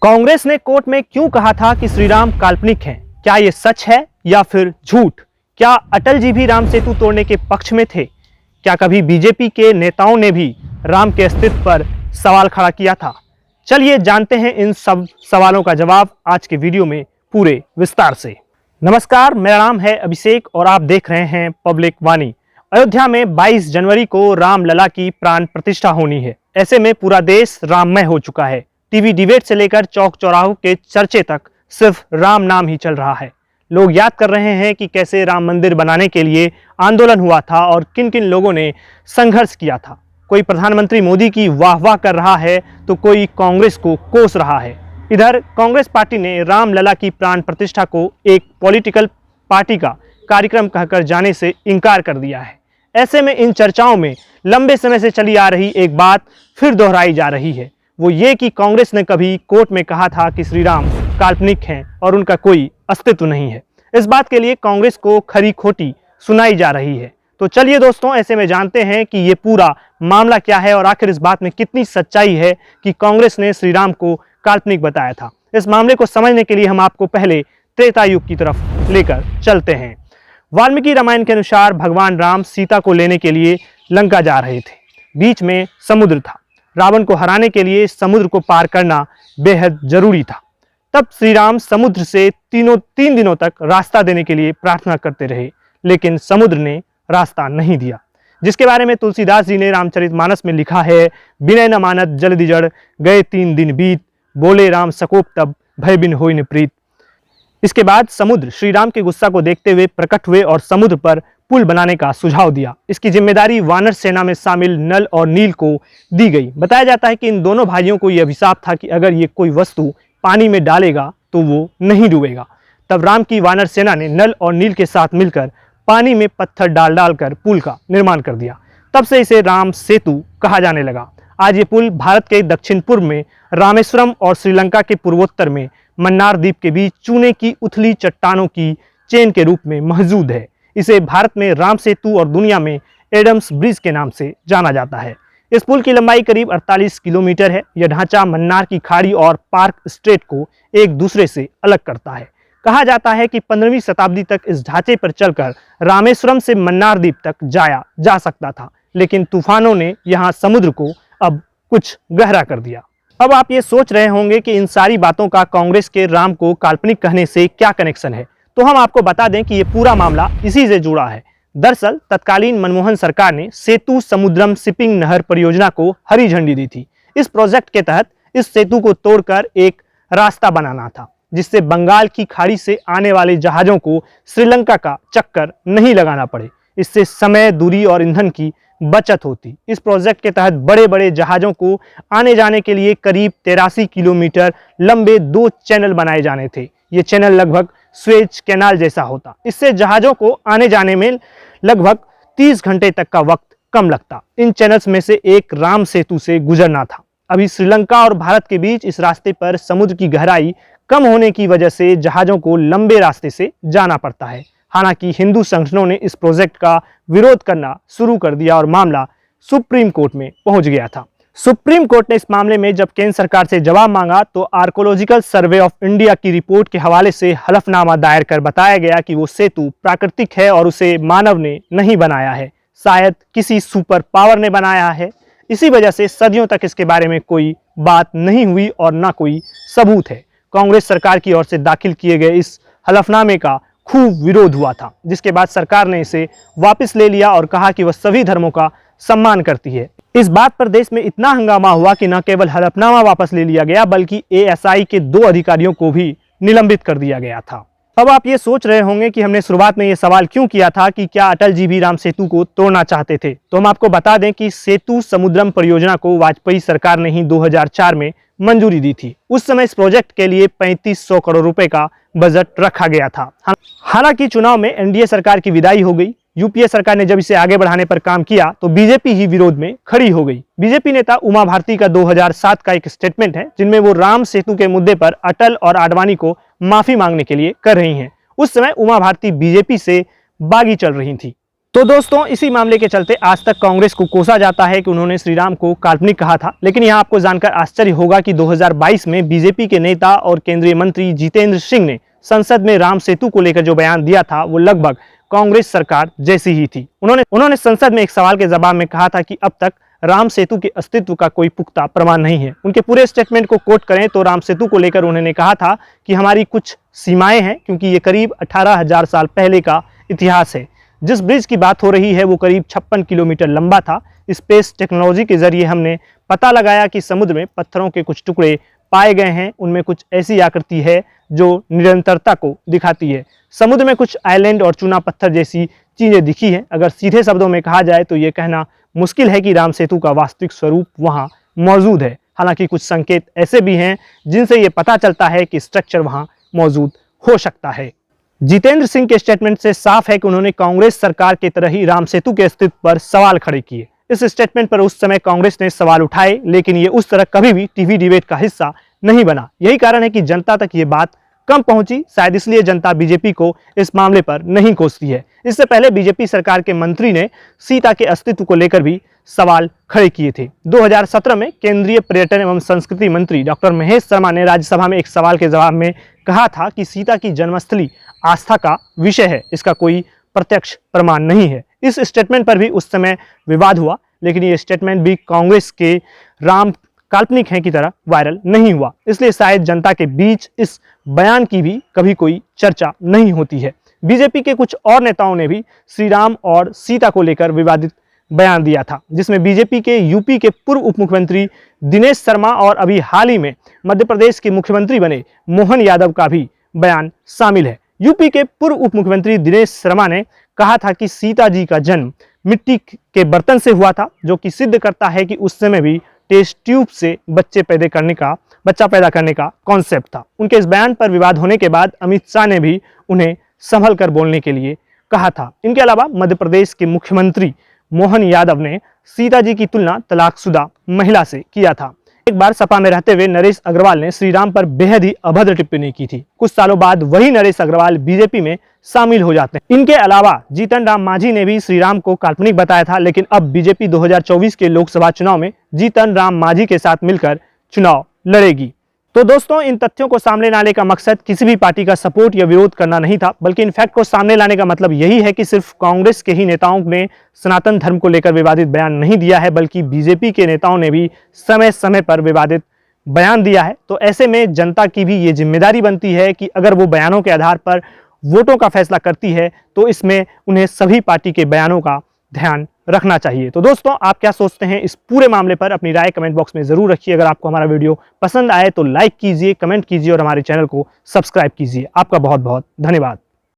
कांग्रेस ने कोर्ट में क्यों कहा था कि श्री राम काल्पनिक हैं? क्या ये सच है या फिर झूठ? क्या अटल जी भी राम सेतु तोड़ने के पक्ष में थे? क्या कभी बीजेपी के नेताओं ने भी राम के अस्तित्व पर सवाल खड़ा किया था? चलिए जानते हैं इन सब सवालों का जवाब आज के वीडियो में पूरे विस्तार से। नमस्कार, मेरा नाम है अभिषेक और आप देख रहे हैं पब्लिक वाणी। अयोध्या में 22 जनवरी को रामलला की प्राण प्रतिष्ठा होनी है। ऐसे में पूरा देश राममय हो चुका है। टीवी डिबेट से लेकर चौक चौराहों के चर्चे तक सिर्फ राम नाम ही चल रहा है। लोग याद कर रहे हैं कि कैसे राम मंदिर बनाने के लिए आंदोलन हुआ था और किन किन लोगों ने संघर्ष किया था। कोई प्रधानमंत्री मोदी की वाह कर रहा है तो कोई कांग्रेस को कोस रहा है। इधर कांग्रेस पार्टी ने रामलला की प्राण प्रतिष्ठा को एक पॉलिटिकल पार्टी का कार्यक्रम कहकर जाने से इनकार कर दिया है। ऐसे में इन चर्चाओं में लंबे समय से चली आ रही एक बात फिर दोहराई जा रही है, वो ये कि कांग्रेस ने कभी कोर्ट में कहा था कि श्री राम काल्पनिक हैं और उनका कोई अस्तित्व नहीं है। इस बात के लिए कांग्रेस को खरी खोटी सुनाई जा रही है। तो चलिए दोस्तों, ऐसे में जानते हैं कि ये पूरा मामला क्या है और आखिर इस बात में कितनी सच्चाई है कि कांग्रेस ने श्री राम को काल्पनिक बताया था। इस मामले को समझने के लिए हम आपको पहले त्रेता युग की तरफ लेकर चलते हैं। वाल्मीकि रामायण के अनुसार भगवान राम सीता को लेने के लिए लंका जा रहे थे। बीच में समुद्र था। रावण को हराने के लिए समुद्र को पार करना बेहद जरूरी था। तब श्री राम समुद्र से 3 दिनों तक रास्ता देने के लिए प्रार्थना करते रहे, लेकिन समुद्र ने रास्ता नहीं दिया, जिसके बारे में तुलसीदास जी ने रामचरितमानस में लिखा है, बिनय न मानत जल्दि जड़, गए 3 दिन बीत, बोले राम सकोप तब, भय बिन होई न प्रीत। इसके बाद समुद्र श्री राम के गुस्सा को देखते हुए प्रकट हुए और समुद्र पर पुल बनाने का सुझाव दिया। इसकी जिम्मेदारी वानर सेना में शामिल नल और नील को दी गई। बताया जाता है कि इन दोनों भाइयों को यह अभिशाप था कि अगर ये कोई वस्तु पानी में डालेगा तो वो नहीं डूबेगा। तब राम की वानर सेना ने नल और नील के साथ मिलकर पानी में पत्थर डाल कर पुल का निर्माण कर दिया। तब से इसे राम सेतु कहा जाने लगा। आज ये पुल भारत के दक्षिण पूर्व में रामेश्वरम और श्रीलंका के पूर्वोत्तर में मन्नार द्वीप के बीच चूने की उथली चट्टानों की चेन के रूप में मौजूद है। इसे भारत में राम सेतु और दुनिया में एडम्स ब्रिज के नाम से जाना जाता है। इस पुल की लंबाई करीब 48 किलोमीटर है। यह ढांचा मन्नार की खाड़ी और पार्क स्ट्रेट को एक दूसरे से अलग करता है। कहा जाता है कि 15वीं शताब्दी तक इस ढांचे पर चलकर रामेश्वरम से मन्नार द्वीप तक जाया जा सकता था, लेकिन तूफानों ने यहाँ समुद्र को अब कुछ गहरा कर दिया। अब आप ये सोच रहे होंगे कि इन सारी बातों का कांग्रेस के राम को काल्पनिक कहने से क्या कनेक्शन है, तो हम आपको बता दें कि ये पूरा मामला इसी से जुड़ा है। दरअसल तत्कालीन मनमोहन सरकार ने सेतु समुद्रम शिपिंग नहर परियोजना को हरी झंडी दी थी। इस प्रोजेक्ट के तहत इस सेतु को तोड़कर एक रास्ता बनाना था, जिससे बंगाल की खाड़ी से आने वाले जहाजों को श्रीलंका का चक्कर नहीं लगाना पड़े। इससे समय, दूरी और ईंधन की बचत होती। इस प्रोजेक्ट के तहत बड़े बड़े जहाजों को आने जाने के लिए करीब 83 किलोमीटर लंबे 2 चैनल बनाए जाने थे। ये चैनल लगभग स्वेज कैनाल जैसा होता। इससे जहाजों को आने जाने में लगभग 30 घंटे तक का वक्त कम लगता। इन चैनल्स में से एक राम सेतु से गुजरना था। अभी श्रीलंका और भारत के बीच इस रास्ते पर समुद्र की गहराई कम होने की वजह से जहाजों को लंबे रास्ते से जाना पड़ता है। हालांकि हिंदू संगठनों ने इस प्रोजेक्ट का विरोध करना शुरू कर दिया और मामला सुप्रीम कोर्ट में पहुंच गया था। सुप्रीम कोर्ट ने इस मामले में जब केंद्र सरकार से जवाब मांगा तो आर्कोलॉजिकल सर्वे ऑफ इंडिया की रिपोर्ट के हवाले से हलफनामा दायर कर बताया गया कि वो सेतु प्राकृतिक है और उसे मानव ने नहीं बनाया है, शायद किसी सुपर पावर ने बनाया है। इसी वजह से सदियों तक इसके बारे में कोई बात नहीं हुई और ना कोई सबूत है। कांग्रेस सरकार की ओर से दाखिल किए गए इस हलफनामे का खूब विरोध हुआ था, जिसके बाद सरकार ने इसे वापस ले लिया और कहा कि वह सभी धर्मों का सम्मान करती है। इस बात पर देश में इतना हंगामा हुआ कि न केवल हलफनामा वापस ले लिया गया बल्कि एएसआई के 2 अधिकारियों को भी निलंबित कर दिया गया था। अब आप ये सोच रहे होंगे कि हमने शुरुआत में ये सवाल क्यों किया था कि क्या अटल जी भी राम सेतु को तोड़ना चाहते थे। तो हम आपको बता दें कि सेतु समुद्रम परियोजना को वाजपेयी सरकार ने ही 2004 में मंजूरी दी थी। उस समय इस प्रोजेक्ट के लिए 3500 करोड़ रुपए का बजट रखा गया था। हालांकि चुनाव में एनडीए सरकार की विदाई हो गई। यूपीए सरकार ने जब इसे आगे बढ़ाने पर काम किया तो बीजेपी ही विरोध में खड़ी हो गई। बीजेपी नेता उमा भारती का 2007 का एक स्टेटमेंट है, जिनमें वो राम सेतु के मुद्दे पर अटल और आडवाणी को माफी मांगने के लिए कर रही हैं। उस समय उमा भारती बीजेपी से बागी चल रही थी। तो दोस्तों इसी मामले के चलते आज तक कांग्रेस को कोसा जाता है कि उन्होंने श्री राम को काल्पनिक कहा था। लेकिन यहां आपको जानकर आश्चर्य होगा कि 2022 में बीजेपी के नेता और केंद्रीय मंत्री जितेंद्र सिंह ने संसद में राम सेतु को लेकर जो बयान दिया था वो लगभग कांग्रेस सरकार जैसी ही थी। उन्होंने संसद में एक सवाल के जवाब में कहा था कि अब तक राम सेतु के अस्तित्व का कोई पुख्ता प्रमाण नहीं है। उनके पूरे स्टेटमेंट को कोट करें तो राम सेतु को लेकर उन्होंने कहा था कि हमारी कुछ सीमाएं हैं, क्योंकि ये करीब 18,000 साल पहले का इतिहास है। जिस ब्रिज की बात हो रही है वो करीब 56 किलोमीटर लंबा था। स्पेस टेक्नोलॉजी के जरिए हमने पता लगाया कि समुद्र में पत्थरों के कुछ टुकड़े पाए गए हैं, उनमें कुछ ऐसी आकृति है जो निरंतरता को दिखाती है। समुद्र में कुछ आइलैंड और चूना पत्थर जैसी चीजें दिखी हैं। अगर सीधे शब्दों में कहा जाए तो ये कहना मुश्किल है कि राम सेतु का वास्तविक स्वरूप वहां मौजूद है। हालांकि कुछ संकेत ऐसे भी हैं जिनसे ये पता चलता है कि स्ट्रक्चर वहां मौजूद हो सकता है। जितेंद्र सिंह के स्टेटमेंट से साफ है कि उन्होंने कांग्रेस सरकार की तरह ही राम सेतु के अस्तित्व पर सवाल खड़े किए। इस स्टेटमेंट पर उस समय कांग्रेस ने सवाल उठाए, लेकिन ये उस तरह कभी भी टीवी डिबेट का हिस्सा नहीं बना। यही कारण है कि जनता तक ये बात कम पहुंची। शायद इसलिए जनता बीजेपी को इस मामले पर नहीं कोसती है। इससे पहले बीजेपी सरकार के मंत्री ने सीता के अस्तित्व को लेकर भी सवाल खड़े किए थे। 2017 में केंद्रीय पर्यटन एवं संस्कृति मंत्री डॉक्टर महेश शर्मा ने राज्यसभा में एक सवाल के जवाब में कहा था कि सीता की जन्मस्थली आस्था का विषय है, इसका कोई प्रत्यक्ष प्रमाण नहीं है। इस स्टेटमेंट पर भी उस समय विवाद हुआ, लेकिन ये स्टेटमेंट भी कांग्रेस के राम काल्पनिक है की तरह वायरल नहीं हुआ। इसलिए शायद जनता के बीच इस बयान की भी कभी कोई चर्चा नहीं होती है। बीजेपी के कुछ और नेताओं ने भी श्री राम और सीता को लेकर विवादित बयान दिया था, जिसमें बीजेपी के यूपी के पूर्व उप मुख्यमंत्री दिनेश शर्मा और अभी हाल ही में मध्य प्रदेश के मुख्यमंत्री बने मोहन यादव का भी बयान शामिल है। यूपी के पूर्व उप मुख्यमंत्री दिनेश शर्मा ने कहा था कि सीता जी का जन्म मिट्टी के बर्तन से हुआ था, जो कि सिद्ध करता है कि उस समय भी टेस्ट ट्यूब से बच्चा पैदा करने का कॉन्सेप्ट था। उनके इस बयान पर विवाद होने के बाद अमित शाह ने भी उन्हें संभल कर बोलने के लिए कहा था। इनके अलावा मध्य प्रदेश के मुख्यमंत्री मोहन यादव ने सीता जी की तुलना तलाकशुदा महिला से किया था। एक बार सपा में रहते हुए नरेश अग्रवाल ने श्री राम पर बेहद ही अभद्र टिप्पणी की थी। कुछ सालों बाद वही नरेश अग्रवाल बीजेपी में शामिल हो जाते हैं। इनके अलावा जीतन राम मांझी ने भी श्री राम को काल्पनिक बताया था, लेकिन अब बीजेपी 2024 के लोकसभा चुनाव में जीतन राम मांझी के साथ मिलकर चुनाव लड़ेगी। तो दोस्तों इन तथ्यों को सामने लाने का मकसद किसी भी पार्टी का सपोर्ट या विरोध करना नहीं था, बल्कि इन फैक्ट को सामने लाने का मतलब यही है कि सिर्फ कांग्रेस के ही नेताओं ने सनातन धर्म को लेकर विवादित बयान नहीं दिया है, बल्कि बीजेपी के नेताओं ने भी समय समय पर विवादित बयान दिया है। तो ऐसे में जनता की भी ये जिम्मेदारी बनती है कि अगर वो बयानों के आधार पर वोटों का फैसला करती है तो इसमें उन्हें सभी पार्टी के बयानों का ध्यान रखना चाहिए। तो दोस्तों आप क्या सोचते हैं इस पूरे मामले पर? अपनी राय कमेंट बॉक्स में जरूर रखिए। अगर आपको हमारा वीडियो पसंद आए तो लाइक कीजिए, कमेंट कीजिए और हमारे चैनल को सब्सक्राइब कीजिए। आपका बहुत बहुत धन्यवाद।